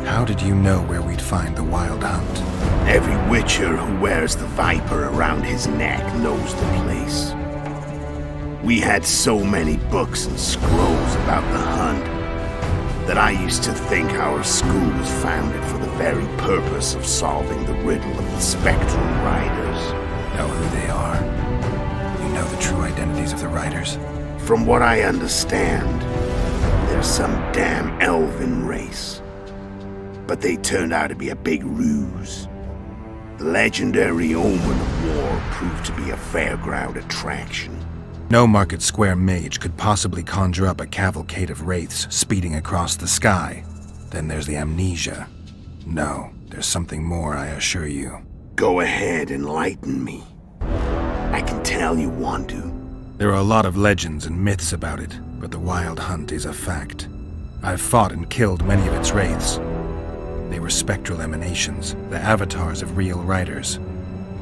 How did you know where we'd find the Wild Hunt? Every witcher who wears the viper around his neck knows the place. We had so many books and scrolls about the hunt that I used to think our school was founded for the very purpose of solving the riddle of the Spectral Riders. Know who they are? You know the true identities of the Riders? From what I understand, they're some damn elven race. But they turned out to be a big ruse. The legendary Omen of War proved to be a fairground attraction. No Market Square mage could possibly conjure up a cavalcade of wraiths speeding across the sky. Then there's the amnesia. No, there's something more, I assure you. Go ahead, enlighten me. I can tell you want to. There are a lot of legends and myths about it, but the Wild Hunt is a fact. I've fought and killed many of its wraiths. They were spectral emanations, the avatars of real riders.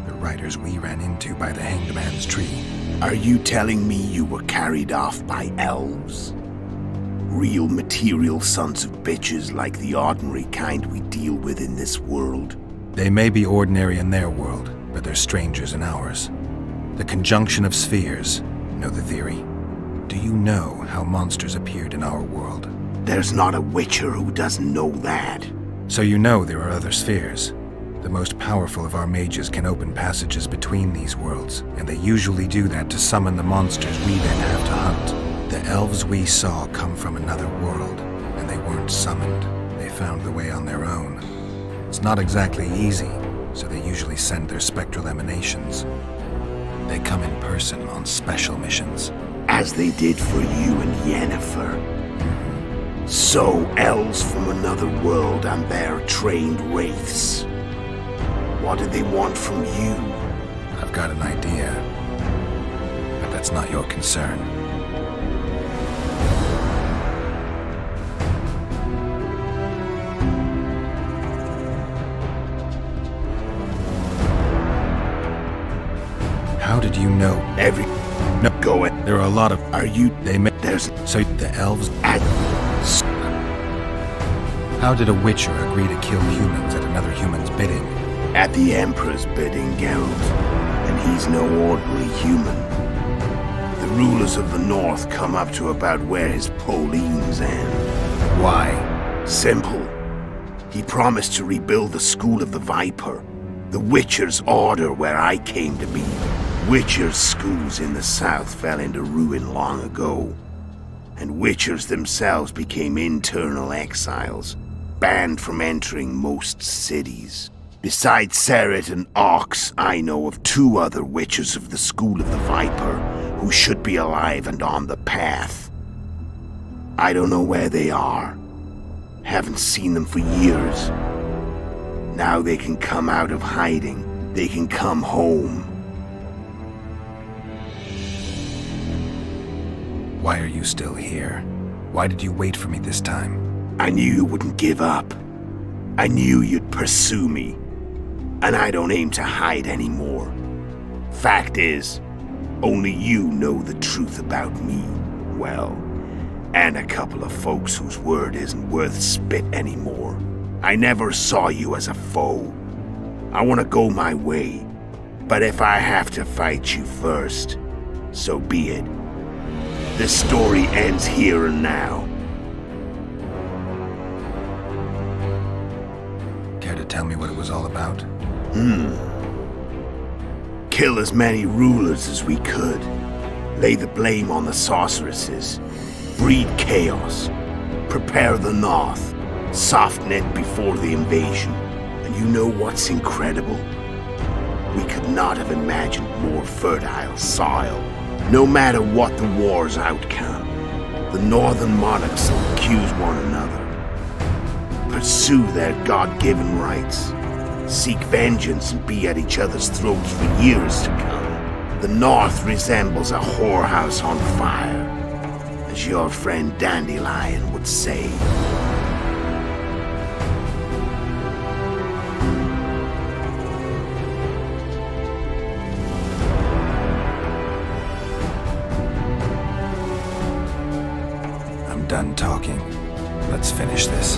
The riders we ran into by the Hanged Man's Tree. Are you telling me you were carried off by elves? Real material sons of bitches like the ordinary kind we deal with in this world? They may be ordinary in their world, but they're strangers in ours. The conjunction of spheres. Know the theory? Do you know how monsters appeared in our world? There's not a Witcher who doesn't know that. So you know there are other spheres. The most powerful of our mages can open passages between these worlds, and they usually do that to summon the monsters we then have to hunt. The elves we saw come from another world, and they weren't summoned. They found the way on their own. It's not exactly easy, so they usually send their spectral emanations. They come in person on special missions. As they did for you and Yennefer. So, elves from another world and their trained wraiths. What do they want from you? I've got an idea, but that's not your concern. How did you know? No, go it. There are a lot of... Are you... There's... So the elves... How did a Witcher agree to kill humans at another human's bidding? At the Emperor's bidding, Geralt. And he's no ordinary human. The rulers of the North come up to about where his Pauline's end. Why? Simple. He promised to rebuild the School of the Viper. The Witcher's order where I came to be. Witcher's schools in the south fell into ruin long ago. And Witchers themselves became internal exiles, banned from entering most cities. Besides Seret and Ox, I know of 2 other Witchers of the School of the Viper who should be alive and on the path. I don't know where they are. Haven't seen them for years. Now they can come out of hiding. They can come home. Why are you still here? Why did you wait for me this time? I knew you wouldn't give up. I knew you'd pursue me. And I don't aim to hide anymore. Fact is, only you know the truth about me. Well, and a couple of folks whose word isn't worth spit anymore. I never saw you as a foe. I want to go my way. But if I have to fight you first, so be it. This story ends here and now. Care to tell me what it was all about? Kill as many rulers as we could. Lay the blame on the sorceresses. Breed chaos. Prepare the North. Soft net before the invasion. And you know what's incredible? We could not have imagined more fertile soil. No matter what the war's outcome, the northern monarchs will accuse one another. Pursue their God-given rights. Seek vengeance and be at each other's throats for years to come. The North resembles a whorehouse on fire, as your friend Dandelion would say. Done talking. Let's finish this.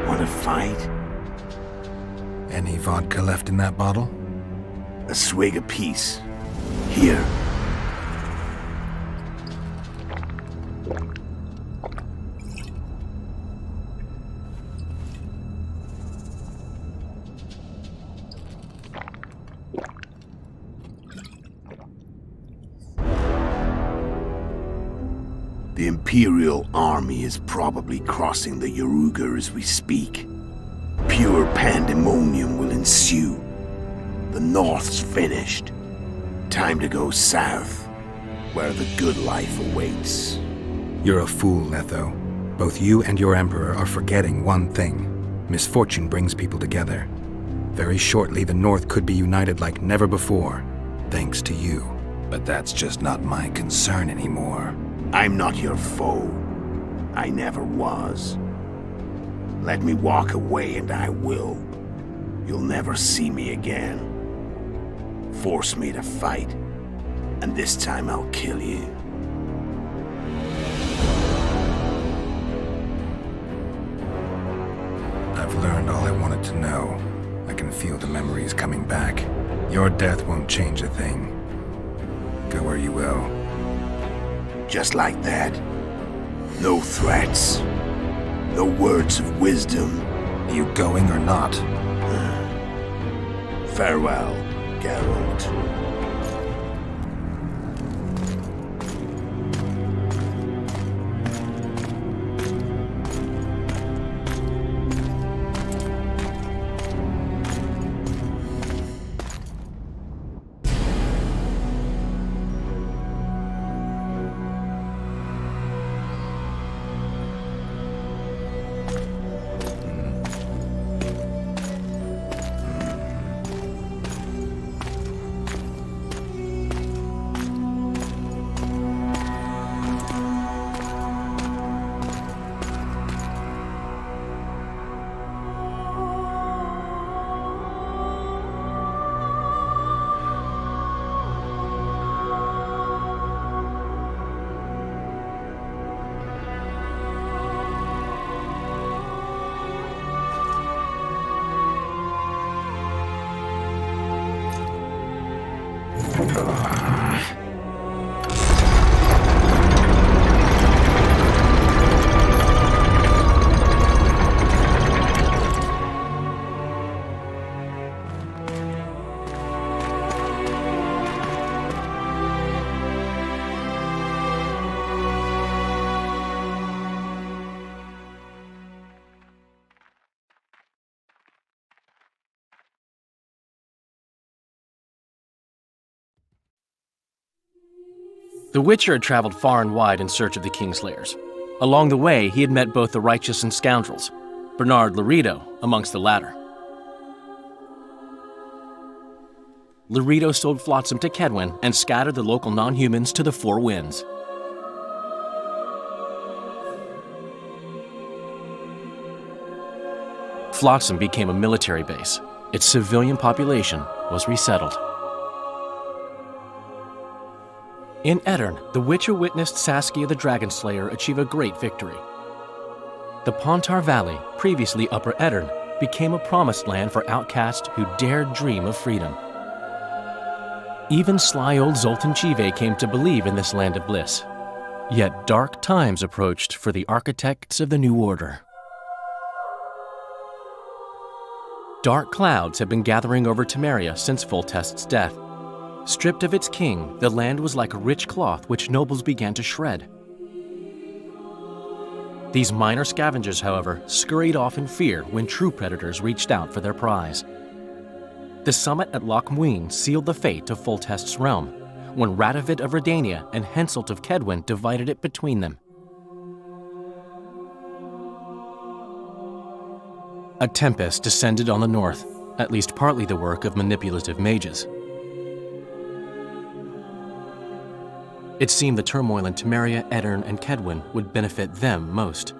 Want to fight? Any vodka left in that bottle? A swig apiece. Here. The Imperial army is probably crossing the Yaruga as we speak. Pure pandemonium will ensue. The North's finished. Time to go south, where the good life awaits. You're a fool, Letho. Both you and your Emperor are forgetting one thing. Misfortune brings people together. Very shortly, the North could be united like never before, thanks to you. But that's just not my concern anymore. I'm not your foe. I never was. Let me walk away and I will. You'll never see me again. Force me to fight, and this time I'll kill you. I've learned all I wanted to know. I can feel the memories coming back. Your death won't change a thing. Go where you will. Just like that. No threats. No words of wisdom. Are you going or not? Farewell, Geralt. The Witcher had traveled far and wide in search of the Kingslayers. Along the way, he had met both the righteous and scoundrels, Bernard Laredo amongst the latter. Laredo sold Flotsam to Kedwen and scattered the local non-humans to the four winds. Flotsam became a military base. Its civilian population was resettled. In Aedirn, the Witcher witnessed Saskia the Dragonslayer achieve a great victory. The Pontar Valley, previously Upper Aedirn, became a promised land for outcasts who dared dream of freedom. Even sly old Zoltan Chive came to believe in this land of bliss. Yet dark times approached for the architects of the New Order. Dark clouds had been gathering over Temeria since Foltest's death. Stripped of its king, the land was like a rich cloth which nobles began to shred. These minor scavengers, however, scurried off in fear when true predators reached out for their prize. The summit at Loch Muin sealed the fate of Foltest's realm, when Radovid of Redania and Henselt of Kedwen divided it between them. A tempest descended on the north, at least partly the work of manipulative mages. It seemed the turmoil in Temeria, Aedirn, and Kedwen would benefit them most.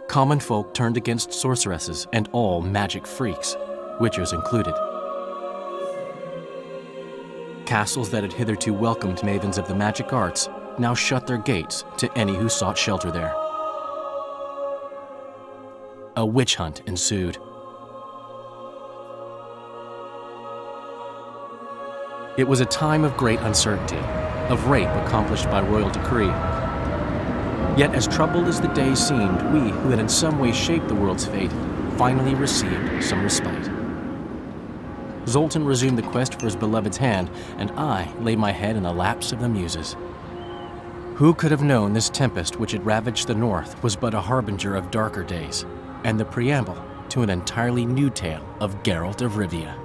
Common folk turned against sorceresses and all magic freaks, witchers included. Castles that had hitherto welcomed mavens of the magic arts now shut their gates to any who sought shelter there. A witch hunt ensued. It was a time of great uncertainty, of rape accomplished by royal decree. Yet as troubled as the days seemed, we, who had in some way shaped the world's fate, finally received some respite. Zoltan resumed the quest for his beloved's hand, and I laid my head in the laps of the muses. Who could have known this tempest which had ravaged the north was but a harbinger of darker days, and the preamble to an entirely new tale of Geralt of Rivia.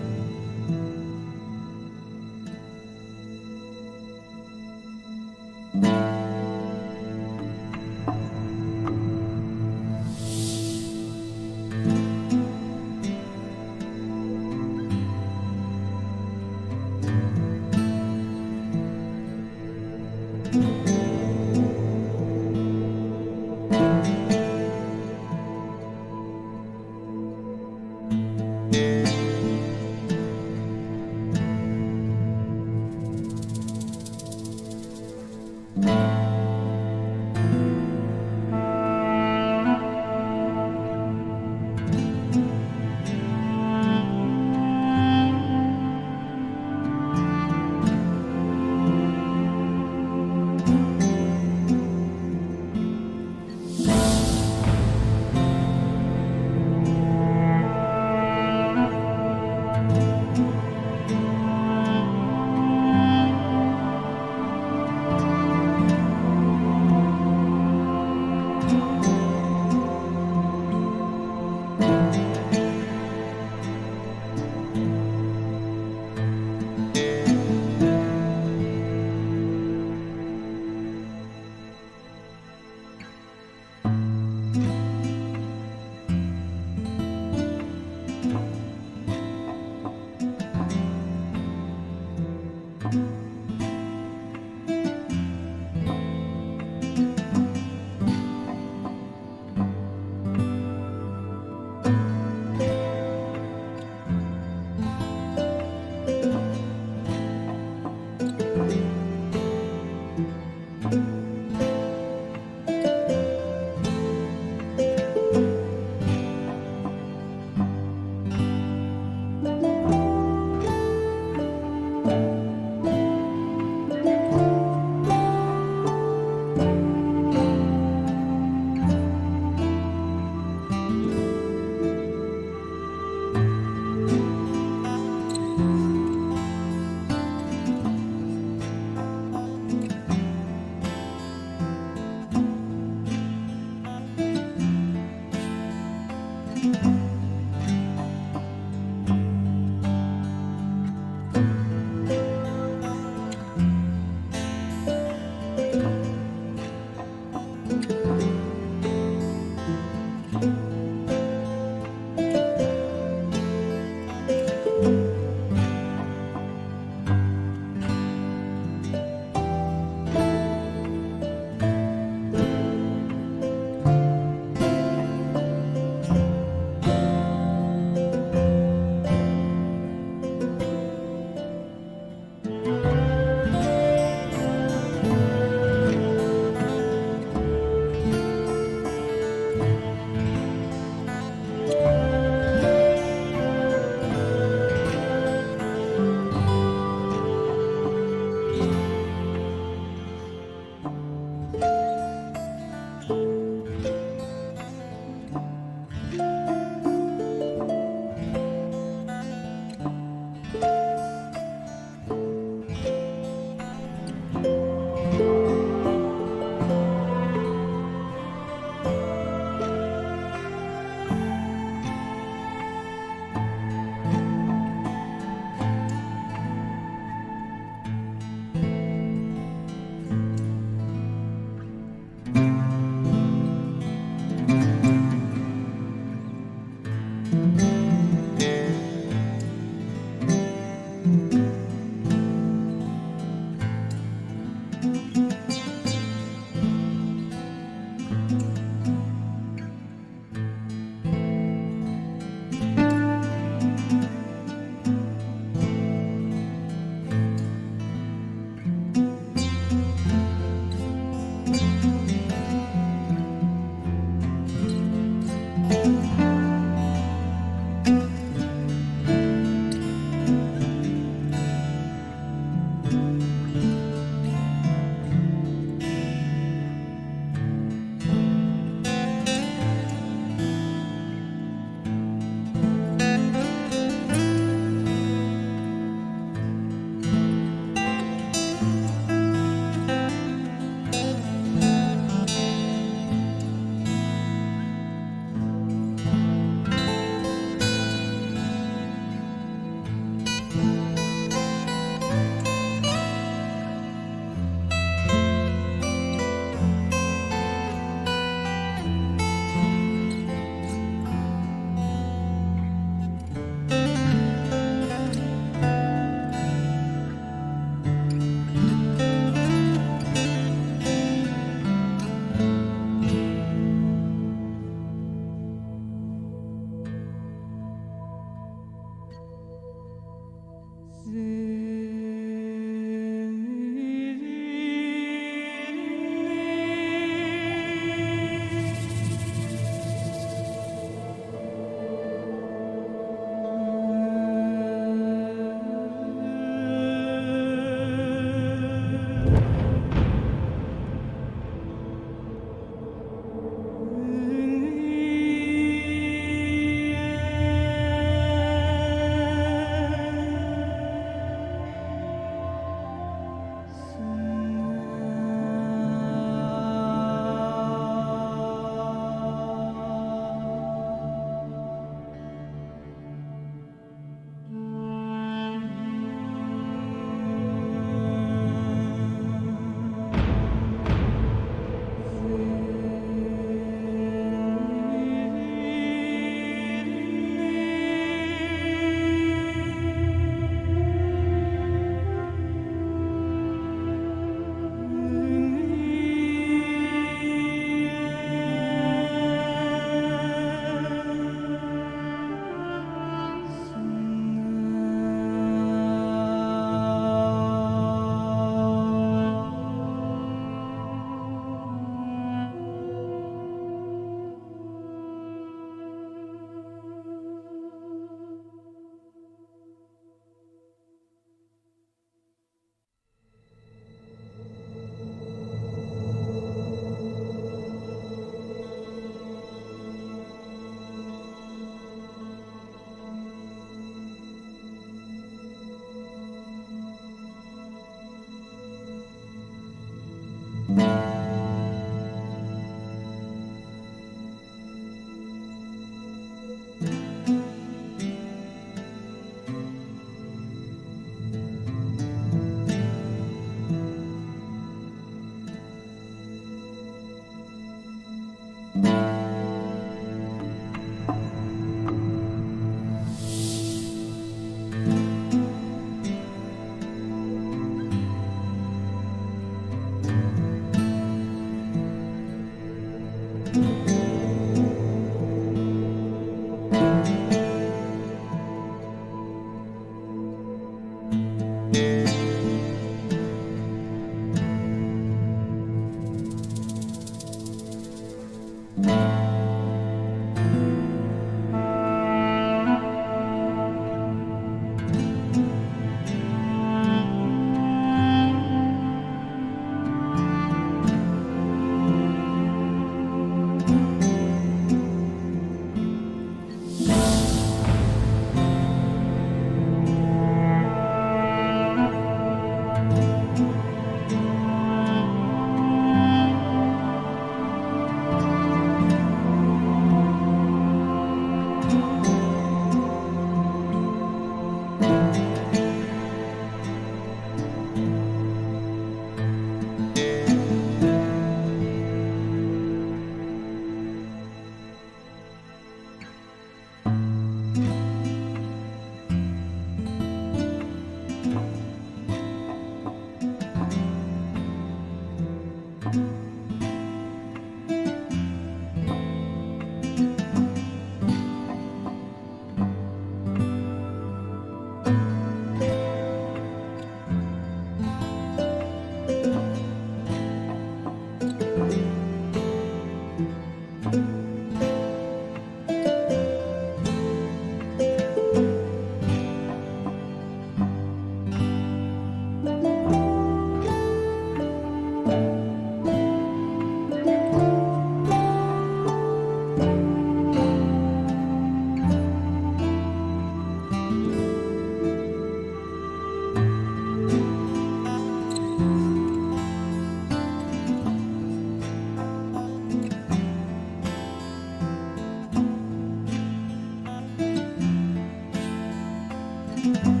Lord.